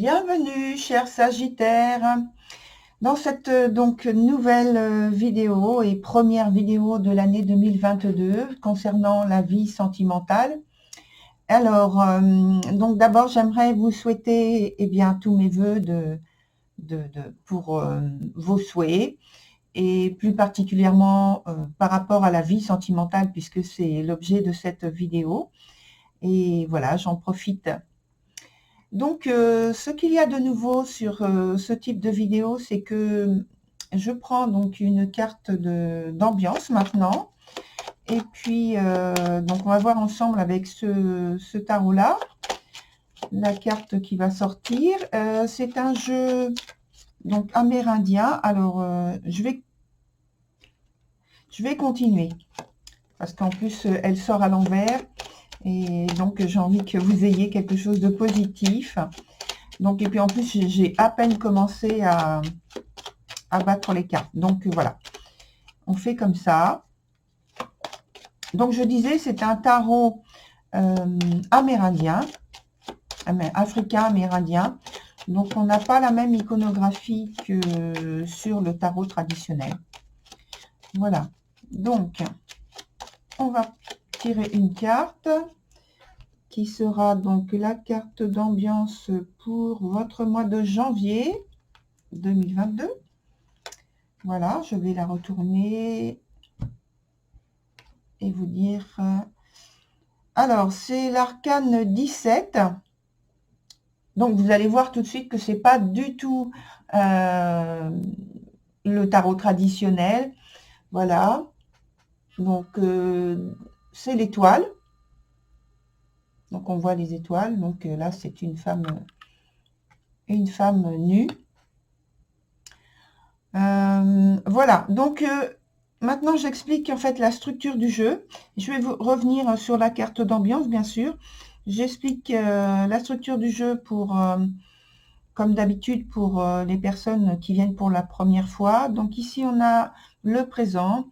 Bienvenue, chers Sagittaires, dans cette nouvelle vidéo et première vidéo de l'année 2022 concernant la vie sentimentale. Alors, donc d'abord, j'aimerais vous souhaiter tous mes voeux pour vos souhaits et plus particulièrement par rapport à la vie sentimentale puisque c'est l'objet de cette vidéo. Et voilà, j'en profite. Donc, ce qu'il y a de nouveau sur ce type de vidéo, c'est que je prends donc une carte d'ambiance maintenant. Et puis, donc on va voir ensemble avec ce tarot-là, la carte qui va sortir. C'est un jeu donc amérindien. Alors, je vais continuer parce qu'en plus, elle sort à l'envers. Et donc, j'ai envie que vous ayez quelque chose de positif. Donc, et puis en plus, j'ai à peine commencé à battre les cartes. Donc, voilà. On fait comme ça. Donc, je disais, c'est un tarot amérindien, africain, amérindien. Donc, on n'a pas la même iconographie que sur le tarot traditionnel. Voilà. Donc, on va tirer une carte qui sera donc la carte d'ambiance pour votre mois de janvier 2022. Voilà, je vais la retourner et vous dire... Alors, c'est l'arcane 17. Donc, vous allez voir tout de suite que c'est pas du tout le tarot traditionnel. Voilà. Donc, c'est l'étoile. Donc, on voit les étoiles. Donc, là, c'est une femme nue. Voilà. Donc, maintenant, j'explique en fait la structure du jeu. Je vais vous revenir sur la carte d'ambiance, bien sûr. J'explique la structure du jeu pour, comme d'habitude, pour les personnes qui viennent pour la première fois. Donc ici, on a le présent,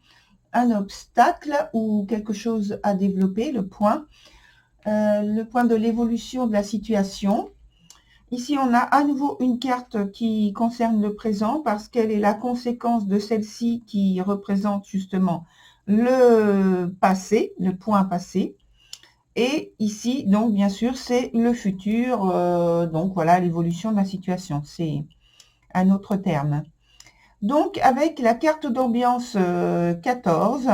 un obstacle ou quelque chose à développer, le point de l'évolution de la situation. Ici, on a à nouveau une carte qui concerne le présent parce qu'elle est la conséquence de celle-ci qui représente justement le passé, le point passé. Et ici, donc, bien sûr, c'est le futur. Donc, voilà, l'évolution de la situation. C'est un autre terme. Donc, avec la carte d'ambiance 14,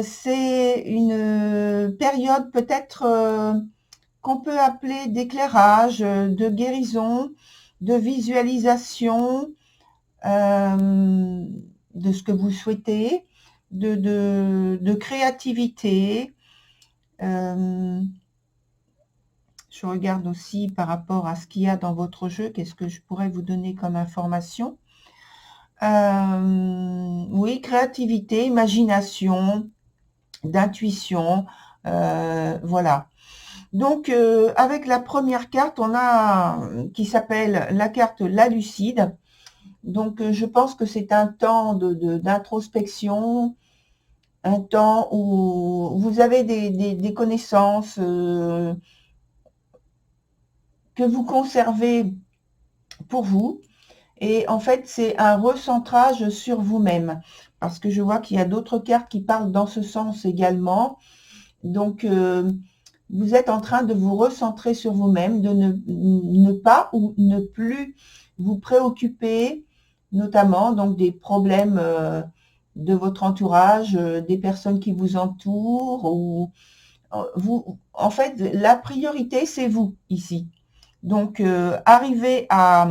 c'est une période peut-être qu'on peut appeler d'éclairage, de guérison, de visualisation de ce que vous souhaitez, de créativité. Je regarde aussi par rapport à ce qu'il y a dans votre jeu, qu'est-ce que je pourrais vous donner comme information. Oui, créativité, imagination, d'intuition, voilà. Donc, avec la première carte, on a qui s'appelle la carte La Lucide. Donc, je pense que c'est un temps d'introspection, un temps où vous avez des connaissances que vous conservez pour vous. Et en fait, c'est un recentrage sur vous-même. Parce que je vois qu'il y a d'autres cartes qui parlent dans ce sens également. Donc, vous êtes en train de vous recentrer sur vous-même, de ne pas ou ne plus vous préoccuper, notamment donc des problèmes de votre entourage, des personnes qui vous entourent. Ou vous, en fait, la priorité, c'est vous ici. Donc, arrivez à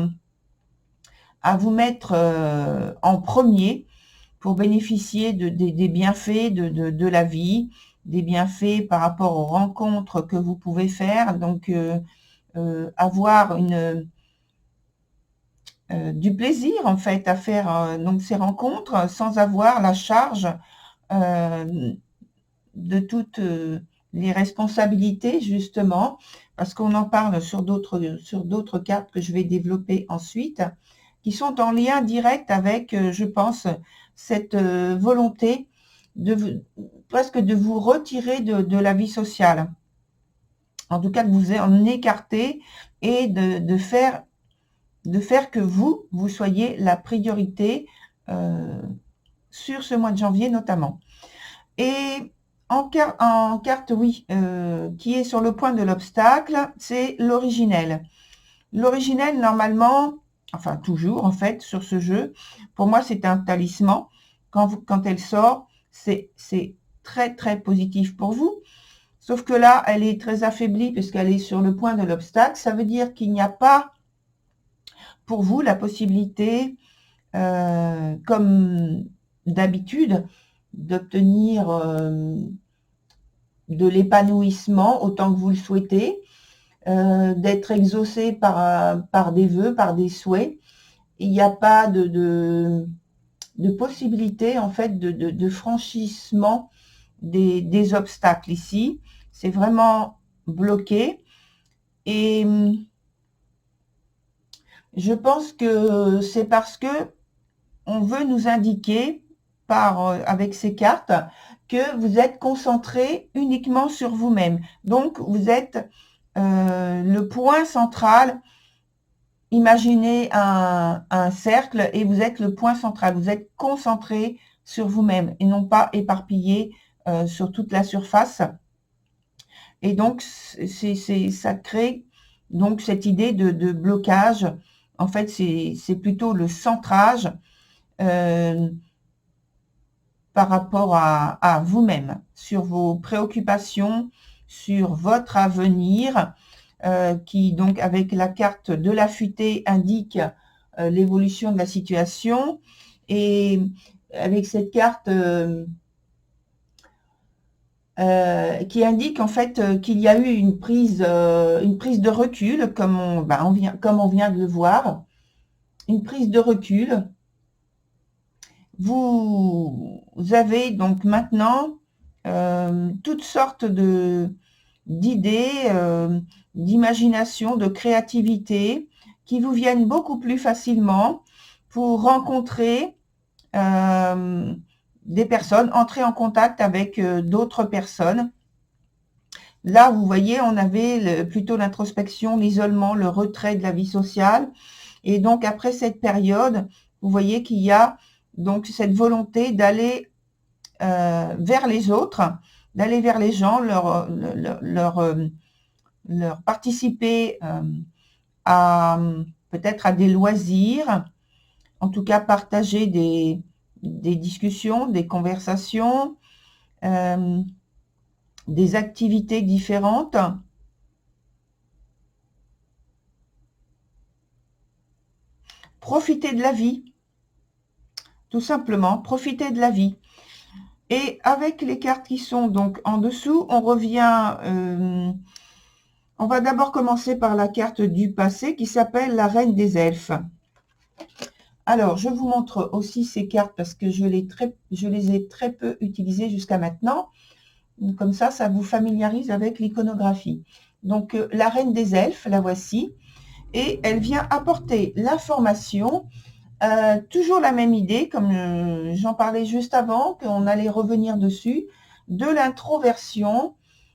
vous mettre en premier pour bénéficier des bienfaits de la vie, des bienfaits par rapport aux rencontres que vous pouvez faire. Donc, avoir du plaisir en fait à faire donc ces rencontres sans avoir la charge de toutes les responsabilités justement, parce qu'on en parle sur d'autres cartes que je vais développer ensuite, qui sont en lien direct avec, je pense, cette volonté presque de vous retirer de la vie sociale. en tout cas de vous en écarter et de faire que vous soyez la priorité sur ce mois de janvier notamment. Et en carte, oui, qui est sur le point de l'obstacle, c'est l'originel. L'originel, normalement, enfin toujours en fait, sur ce jeu, pour moi c'est un talisman. Quand elle sort, c'est très très positif pour vous. Sauf que là, elle est très affaiblie puisqu'elle est sur le point de l'obstacle. Ça veut dire qu'il n'y a pas pour vous la possibilité, comme d'habitude, d'obtenir de l'épanouissement autant que vous le souhaitez, d'être exaucé par des vœux, par des souhaits. Il n'y a pas de possibilité en fait de franchissement des obstacles ici. C'est vraiment bloqué. Et je pense que c'est parce que on veut nous indiquer avec ces cartes que vous êtes concentré uniquement sur vous-même. Donc, vous êtes le point central. Imaginez un cercle et vous êtes le point central. Vous êtes concentré sur vous-même et non pas éparpillé sur toute la surface. Et donc, ça crée donc cette idée de blocage. En fait, c'est plutôt le centrage par rapport à vous-même, sur vos préoccupations, sur votre avenir, qui donc avec la carte de la futaie indique l'évolution de la situation, et avec cette carte qui indique en fait qu'il y a eu une prise de recul, comme on vient de le voir, une prise de recul. Vous avez donc maintenant toutes sortes d'idées, d'imagination, de créativité qui vous viennent beaucoup plus facilement pour rencontrer des personnes, entrer en contact avec d'autres personnes. Là, vous voyez, on avait plutôt l'introspection, l'isolement, le retrait de la vie sociale. Et donc, après cette période, vous voyez qu'il y a donc cette volonté d'aller vers les autres, d'aller vers les gens, leur participer à peut-être à des loisirs, en tout cas partager des discussions, des conversations, des activités différentes. Profiter de la vie, tout simplement, profiter de la vie. Et avec les cartes qui sont donc en dessous, on revient, on va d'abord commencer par la carte du passé qui s'appelle la Reine des Elfes. Alors, je vous montre aussi ces cartes parce que je les ai très peu utilisées jusqu'à maintenant. Comme ça vous familiarise avec l'iconographie. Donc, la Reine des Elfes, la voici. Et elle vient apporter l'information, toujours la même idée, comme j'en parlais juste avant, qu'on allait revenir dessus, de l'introversion,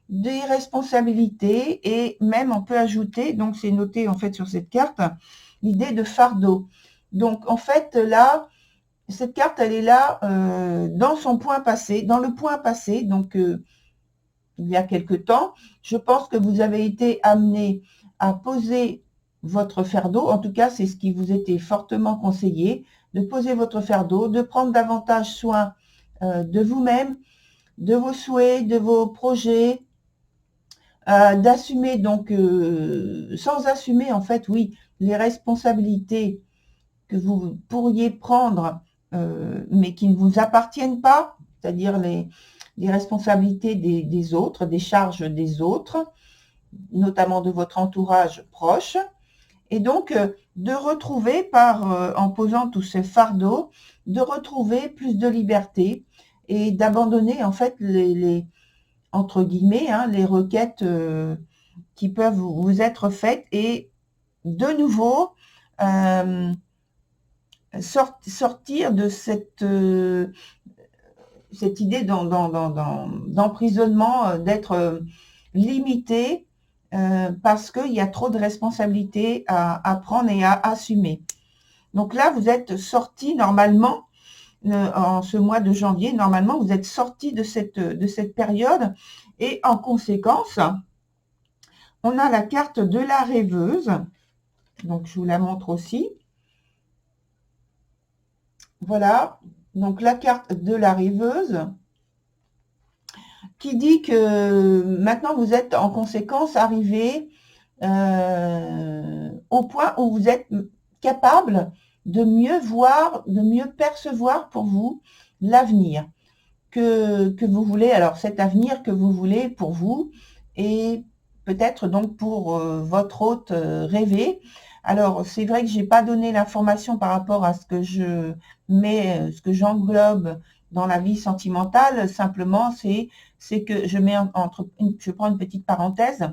des responsabilités, et même on peut ajouter, donc c'est noté en fait sur cette carte, l'idée de fardeau. Donc en fait là, cette carte elle est là dans son point passé, dans le point passé, donc il y a quelque temps. Je pense que vous avez été amené à poser votre fardeau, en tout cas c'est ce qui vous était fortement conseillé, de poser votre fardeau, de prendre davantage soin de vous-même, de vos souhaits, de vos projets, d'assumer donc, sans assumer en fait, oui, les responsabilités que vous pourriez prendre, mais qui ne vous appartiennent pas, c'est-à-dire les responsabilités des autres, des charges des autres, notamment de votre entourage proche. Et donc, de retrouver en posant tous ces fardeaux, de retrouver plus de liberté et d'abandonner en fait les entre guillemets, hein, les requêtes qui peuvent vous être faites et de nouveau sortir de cette idée d'emprisonnement, d'être limité parce qu'il y a trop de responsabilités à prendre et à assumer. Donc là, vous êtes sorti normalement, en ce mois de janvier, normalement, vous êtes sorti de cette période. Et en conséquence, on a la carte de la rêveuse. Donc, je vous la montre aussi. Voilà. Donc, la carte de la rêveuse qui dit que maintenant, vous êtes en conséquence arrivé au point où vous êtes capable de mieux voir, de mieux percevoir pour vous l'avenir que vous voulez. Alors, cet avenir que vous voulez pour vous et peut-être donc pour votre hôte rêvé. Alors, c'est vrai que j'ai pas donné l'information par rapport à ce que je mets, ce que j'englobe dans la vie sentimentale. Simplement, c'est que je mets je prends une petite parenthèse.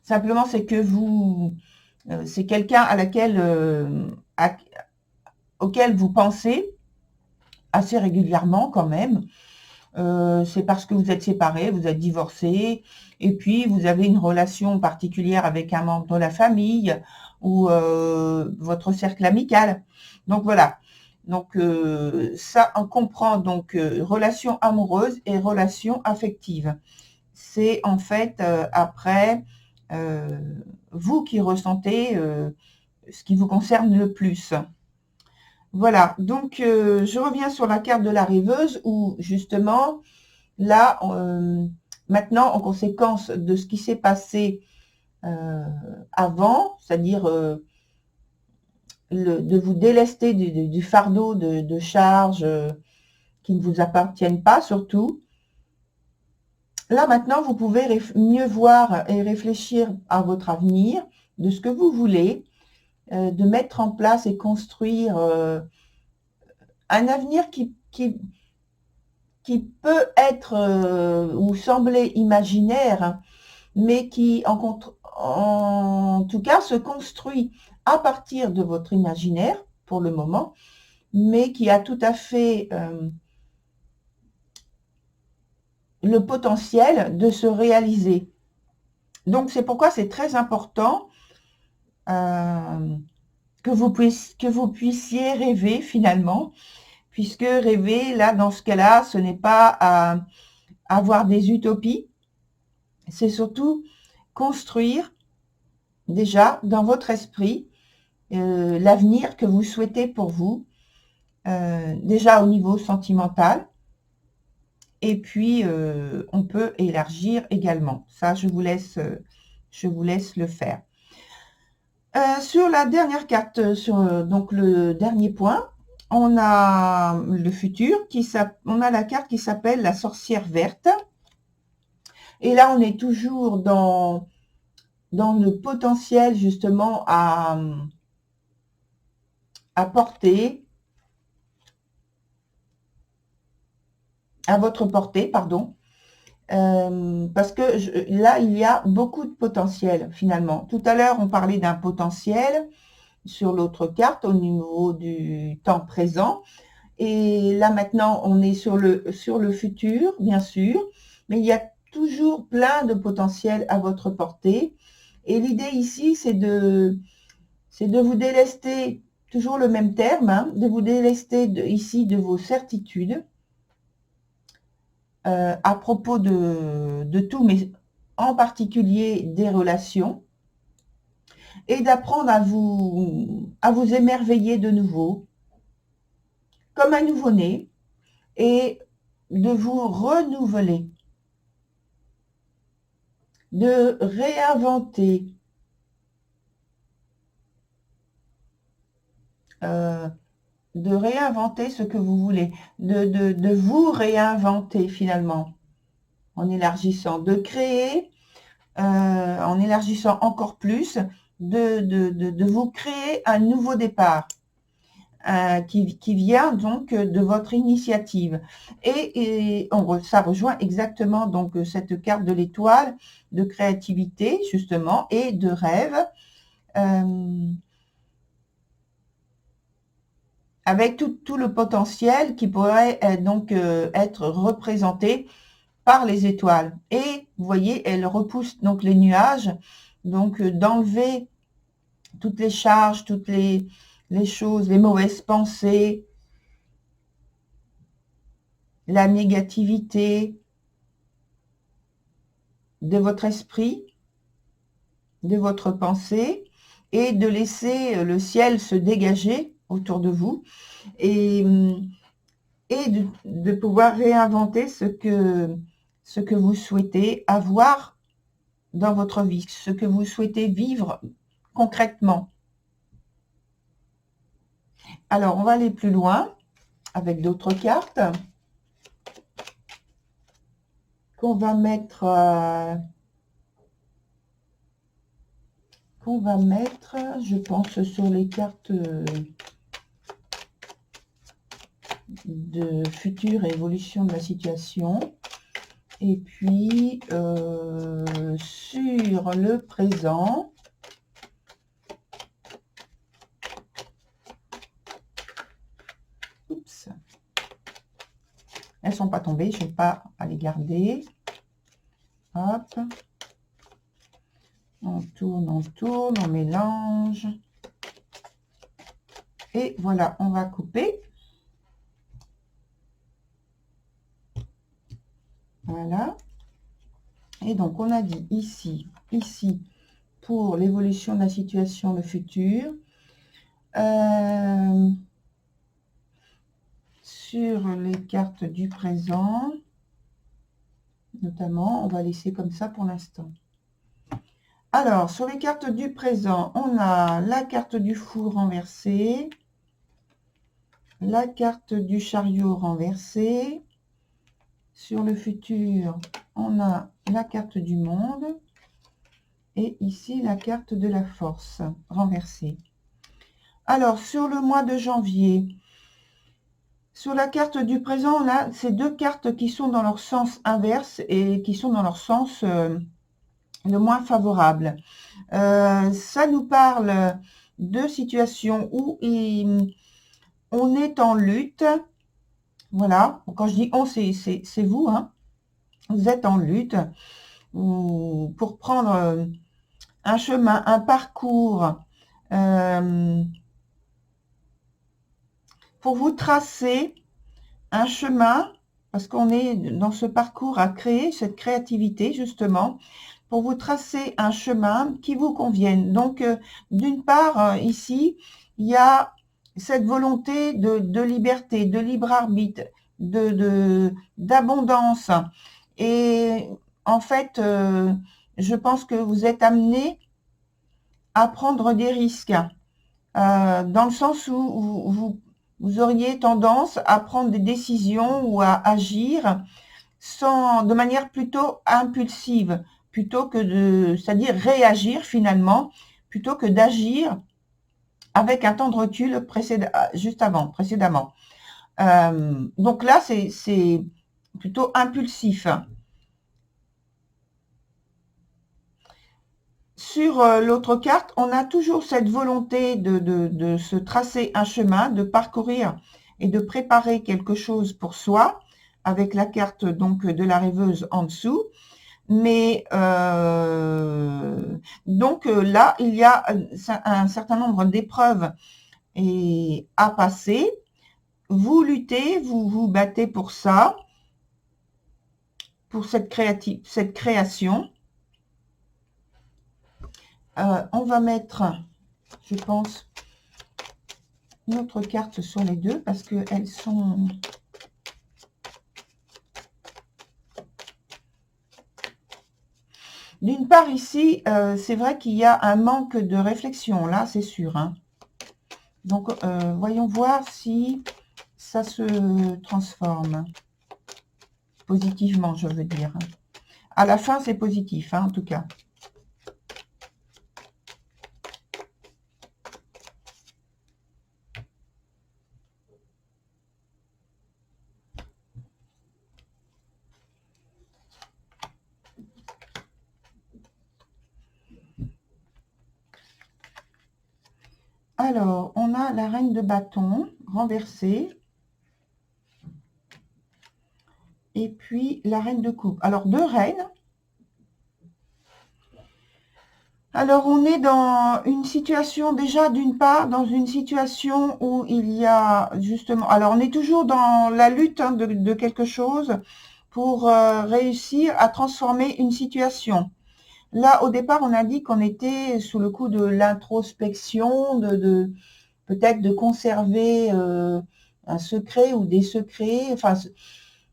Simplement, c'est que vous, c'est quelqu'un auquel vous pensez assez régulièrement quand même. C'est parce que vous êtes séparés, vous êtes divorcés, et puis vous avez une relation particulière avec un membre de la famille ou votre cercle amical. Donc voilà. Donc ça, on comprend donc relation amoureuse et relation affective. C'est en fait après vous qui ressentez ce qui vous concerne le plus. Voilà, donc je reviens sur la carte de la rêveuse où justement, là, maintenant, en conséquence de ce qui s'est passé avant, c'est-à-dire de vous délester du fardeau de charges qui ne vous appartiennent pas surtout, là maintenant, vous pouvez mieux voir et réfléchir à votre avenir, de ce que vous voulez, de mettre en place et construire un avenir qui peut être ou sembler imaginaire, mais qui en tout cas se construit à partir de votre imaginaire pour le moment, mais qui a tout à fait le potentiel de se réaliser. Donc c'est pourquoi c'est très important que vous puissiez rêver finalement, puisque rêver, là, dans ce cas-là, ce n'est pas avoir des utopies, c'est surtout construire déjà dans votre esprit l'avenir que vous souhaitez pour vous, déjà au niveau sentimental, et puis on peut élargir également. Ça, je vous laisse le faire. Sur la dernière carte, sur donc le dernier point, on a le futur, on a la carte qui s'appelle la sorcière verte. Et là, on est toujours dans le potentiel justement à porter, à votre portée, pardon. Parce que là, il y a beaucoup de potentiel finalement. Tout à l'heure, on parlait d'un potentiel sur l'autre carte au niveau du temps présent. Et là, maintenant, on est sur le futur, bien sûr. Mais il y a toujours plein de potentiel à votre portée. Et l'idée ici, c'est de vous délester, toujours le même terme, hein, de vous délester ici de vos certitudes à propos de tout, mais en particulier des relations, et d'apprendre à vous émerveiller de nouveau, comme un nouveau-né, et de vous renouveler, de réinventer ce que vous voulez, de vous réinventer finalement, en élargissant, de créer, en élargissant encore plus, de vous créer un nouveau départ qui vient donc de votre initiative. Et ça rejoint exactement donc cette carte de l'étoile de créativité justement et de rêve, avec tout le potentiel qui pourrait donc être représenté par les étoiles. Et vous voyez, elle repousse donc les nuages, donc d'enlever toutes les charges, toutes les choses, les mauvaises pensées, la négativité de votre esprit, de votre pensée, et de laisser le ciel se dégager autour de vous et de pouvoir réinventer ce que vous souhaitez avoir dans votre vie, ce que vous souhaitez vivre concrètement. Alors, on va aller plus loin avec d'autres cartes qu'on va mettre, je pense, sur les cartes de future évolution de la situation. Et puis, sur le présent, oups, elles sont pas tombées, je ne vais pas à les garder. Hop, on tourne, on mélange. Et voilà, on va couper. Voilà. Et donc, on a dit ici, pour l'évolution de la situation, le futur. Sur les cartes du présent, notamment, on va laisser comme ça pour l'instant. Alors, sur les cartes du présent, on a la carte du fou renversée, la carte du chariot renversée. Sur le futur, on a la carte du monde et ici la carte de la force renversée. Alors, sur le mois de janvier, sur la carte du présent, on a ces deux cartes qui sont dans leur sens inverse et qui sont dans leur sens le moins favorable. Ça nous parle de situations où on est en lutte. Voilà, quand je dis on, c'est vous, hein. Vous êtes en lutte pour prendre un chemin, un parcours, pour vous tracer un chemin, parce qu'on est dans ce parcours à créer, cette créativité justement, pour vous tracer un chemin qui vous convienne. Donc, d'une part, ici, il y a cette volonté de liberté, de libre arbitre, d'abondance. Et en fait, je pense que vous êtes amené à prendre des risques, dans le sens où vous auriez tendance à prendre des décisions ou à agir de manière plutôt impulsive, plutôt que c'est-à-dire réagir finalement, plutôt que d'agir avec un temps de recul précédemment. Donc là, c'est plutôt impulsif. Sur l'autre carte, on a toujours cette volonté de se tracer un chemin, de parcourir et de préparer quelque chose pour soi, avec la carte donc de la rêveuse en dessous. Mais donc là, il y a un certain nombre d'épreuves à passer. Vous luttez, vous vous battez pour ça, pour cette création. On va mettre, je pense, une autre carte sur les deux parce qu'elles sont... D'une part, ici, c'est vrai qu'il y a un manque de réflexion, là, c'est sûr. Hein. Donc, voyons voir si ça se transforme. Positivement, je veux dire. À la fin, c'est positif, hein, en tout cas. Alors, on a la reine de bâton renversée. et puis la reine de coupe. Alors, 2 reines. Alors, on est dans une situation, déjà, d'une part, dans une situation où il y a justement... Alors, on est toujours dans la lutte hein, de quelque chose pour réussir à transformer une situation. Là, au départ, on a dit qu'on était sous le coup de l'introspection, peut-être de conserver un secret ou des secrets. Enfin,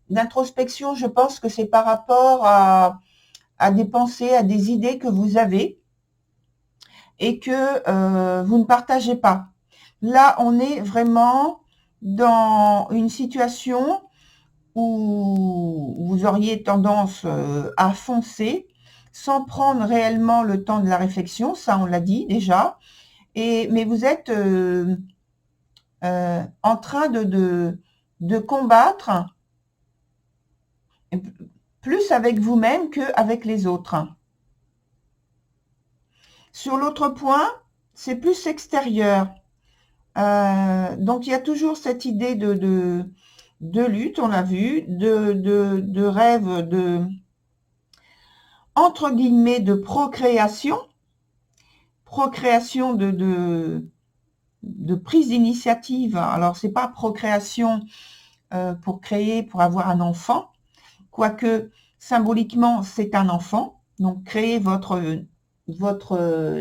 l'introspection, je pense que c'est par rapport à des pensées, à des idées que vous avez et que vous ne partagez pas. Là, on est vraiment dans une situation où vous auriez tendance à foncer sans prendre réellement le temps de la réflexion, ça on l'a dit déjà, mais vous êtes en train de combattre plus avec vous-même qu'avec les autres. Sur l'autre point, c'est plus extérieur. Donc il y a toujours cette idée de lutte, on l'a vu, de rêve, entre guillemets, de procréation de prise d'initiative. Alors, c'est pas procréation pour créer, pour avoir un enfant, quoique symboliquement, c'est un enfant. Donc, créer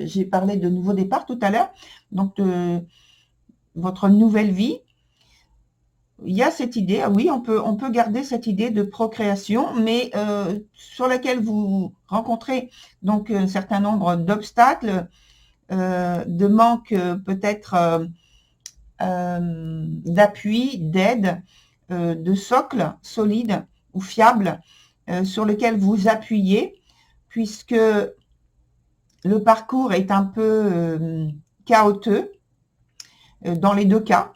j'ai parlé de nouveau départ tout à l'heure, donc votre nouvelle vie. Il y a cette idée, ah oui, on peut garder cette idée de procréation, mais sur laquelle vous rencontrez donc un certain nombre d'obstacles, de manque peut-être d'appui, d'aide, de socle solide ou fiable sur lequel vous appuyez, puisque le parcours est un peu chaotique dans les 2 cas.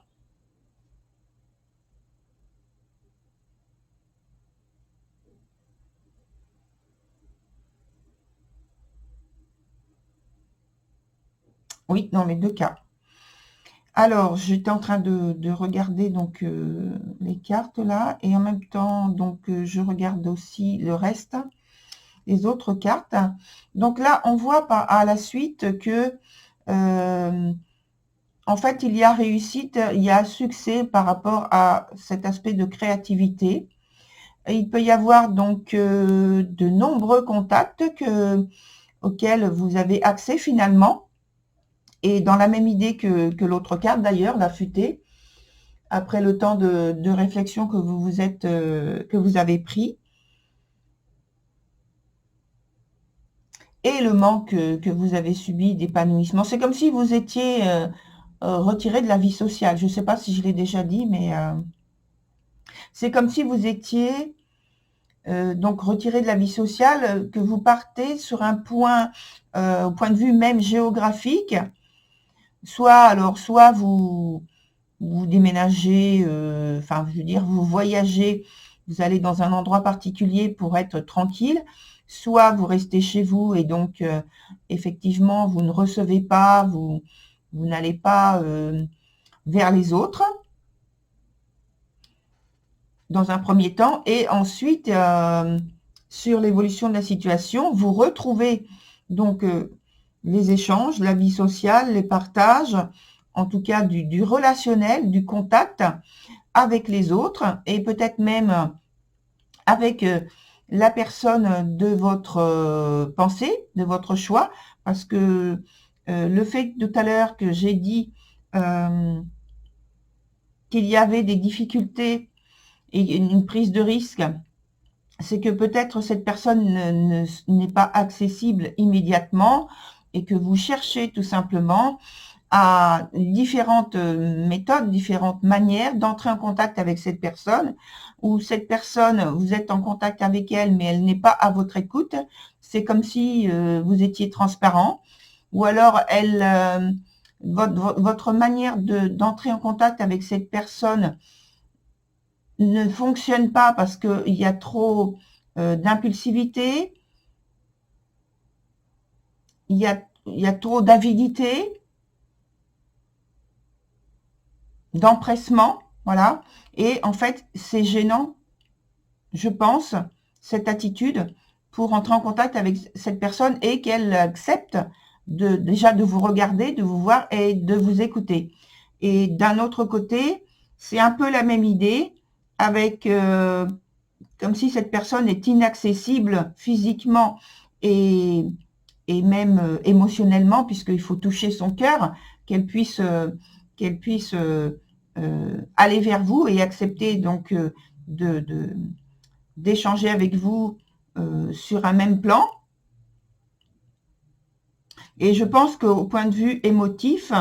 Oui, dans les 2 cas. Alors, j'étais en train de regarder donc les cartes là, et en même temps, donc je regarde aussi le reste, les autres cartes. Donc là, on voit à la suite que, en fait, il y a réussite, il y a succès par rapport à cet aspect de créativité. Et il peut y avoir donc de nombreux contacts auxquels vous avez accès finalement. Et dans la même idée que l'autre carte d'ailleurs, la futée, après le temps de réflexion que vous avez pris, et le manque que vous avez subi d'épanouissement. C'est comme si vous étiez retiré de la vie sociale. Je ne sais pas si je l'ai déjà dit, mais c'est comme si vous étiez donc retiré de la vie sociale, que vous partez sur un point, au point de vue même géographique, soit vous déménagez, enfin, je veux dire, vous voyagez, vous allez dans un endroit particulier pour être tranquille, soit vous restez chez vous et donc, effectivement, vous ne recevez pas, vous n'allez pas vers les autres, dans un premier temps, et ensuite, sur l'évolution de la situation, vous retrouvez donc les échanges, la vie sociale, les partages, en tout cas du relationnel, du contact avec les autres et peut-être même avec la personne de votre pensée, de votre choix, parce que le fait tout à l'heure que j'ai dit qu'il y avait des difficultés et une prise de risque, c'est que peut-être cette personne n'est pas accessible immédiatement et que vous cherchez tout simplement à différentes méthodes, différentes manières d'entrer en contact avec cette personne, ou cette personne, vous êtes en contact avec elle, mais elle n'est pas à votre écoute. C'est comme si vous étiez transparent, ou alors votre manière d'entrer en contact avec cette personne ne fonctionne pas parce qu'il y a trop d'impulsivité, il y a trop d'avidité, d'empressement, voilà. Et en fait, c'est gênant, je pense, cette attitude pour entrer en contact avec cette personne et qu'elle accepte déjà de vous regarder, de vous voir et de vous écouter. Et d'un autre côté, c'est un peu la même idée avec comme si cette personne est inaccessible physiquement et même émotionnellement, puisqu'il faut toucher son cœur, qu'elle puisse aller vers vous et accepter donc d'échanger avec vous sur un même plan. Et je pense qu'au point de vue émotif,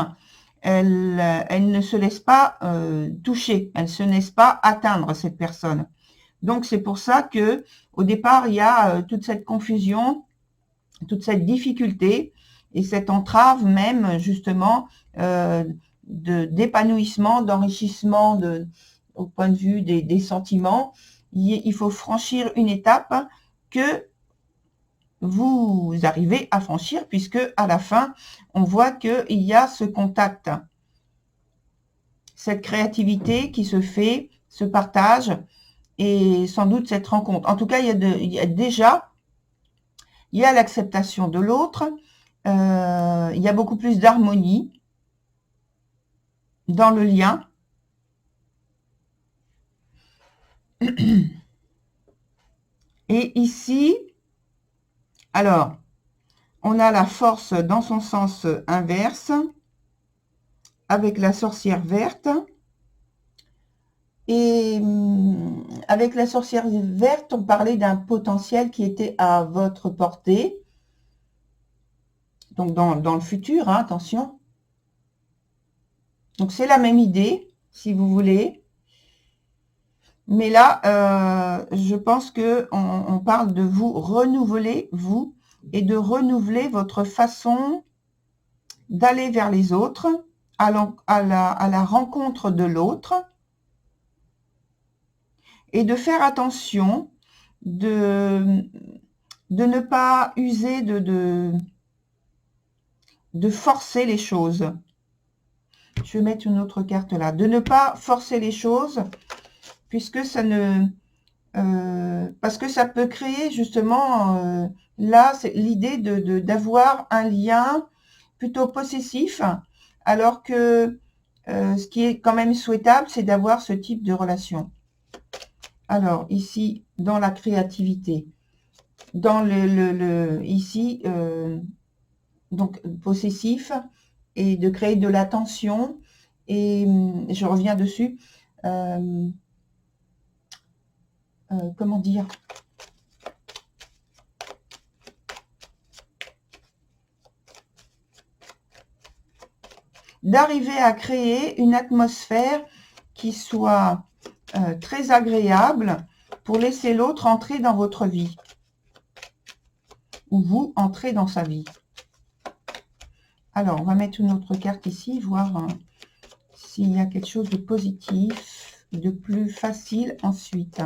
elle ne se laisse pas toucher, elle ne se laisse pas atteindre, cette personne. Donc c'est pour ça que au départ, il y a toute cette confusion, toute cette difficulté et cette entrave même justement d'épanouissement, d'enrichissement au point de vue des sentiments. Il faut franchir une étape que vous arrivez à franchir, puisque à la fin, on voit qu'il y a ce contact, cette créativité qui se fait, ce partage et sans doute cette rencontre. En tout cas, il y a déjà l'acceptation de l'autre, il y a beaucoup plus d'harmonie dans le lien. Et ici, alors, on a la force dans son sens inverse, avec la sorcière verte. Et avec la sorcière verte, on parlait d'un potentiel qui était à votre portée. Donc, dans le futur, hein, attention. Donc, c'est la même idée, si vous voulez. Mais là, je pense qu'on parle de vous renouveler, vous, et de renouveler votre façon d'aller vers les autres, à la rencontre de l'autre, et de faire attention de ne pas user de forcer les choses. Je vais mettre une autre carte là. De ne pas forcer les choses, puisque ça ne... parce que ça peut créer justement, là, c'est l'idée d'avoir un lien plutôt possessif, alors que ce qui est quand même souhaitable, c'est d'avoir ce type de relation. Alors, ici, dans la créativité, dans ici, donc possessif, et de créer de la tension, et je reviens dessus, comment dire, d'arriver à créer une atmosphère qui soit très agréable pour laisser l'autre entrer dans votre vie, ou vous entrez dans sa vie. Alors, on va mettre une autre carte ici, voir s'il y a quelque chose de positif, de plus facile ensuite.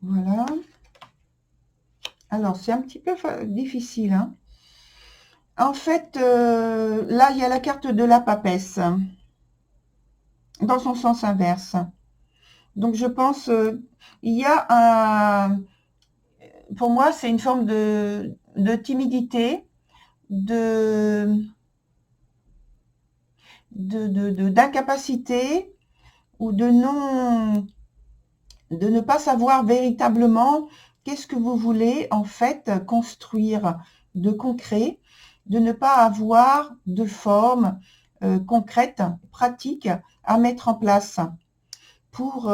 Voilà. Alors, c'est un petit peu difficile, hein. En fait, là, il y a la carte de la papesse, dans son sens inverse. Donc, je pense, il y a pour moi, c'est une forme de timidité, d'incapacité, ou de ne pas savoir véritablement qu'est-ce que vous voulez, en fait, construire de concret, de ne pas avoir de forme concrète, pratique à mettre en place pour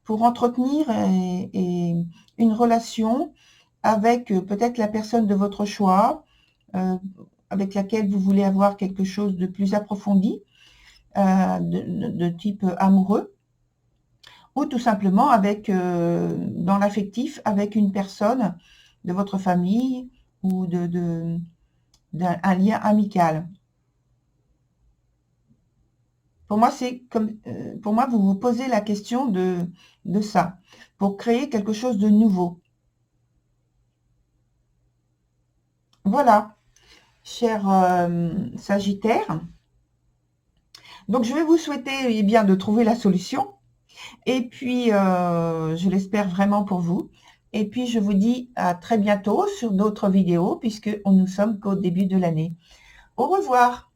entretenir une relation avec peut-être la personne de votre choix, avec laquelle vous voulez avoir quelque chose de plus approfondi, de type amoureux, ou tout simplement avec, dans l'affectif, avec une personne de votre famille ou d'un lien amical. Pour moi, c'est comme, pour moi, vous vous posez la question de ça, pour créer quelque chose de nouveau. Voilà, cher Sagittaire. Donc, je vais vous souhaiter eh bien, de trouver la solution. Et puis, je l'espère vraiment pour vous. Et puis, je vous dis à très bientôt sur d'autres vidéos, puisque nous sommes qu'au début de l'année. Au revoir.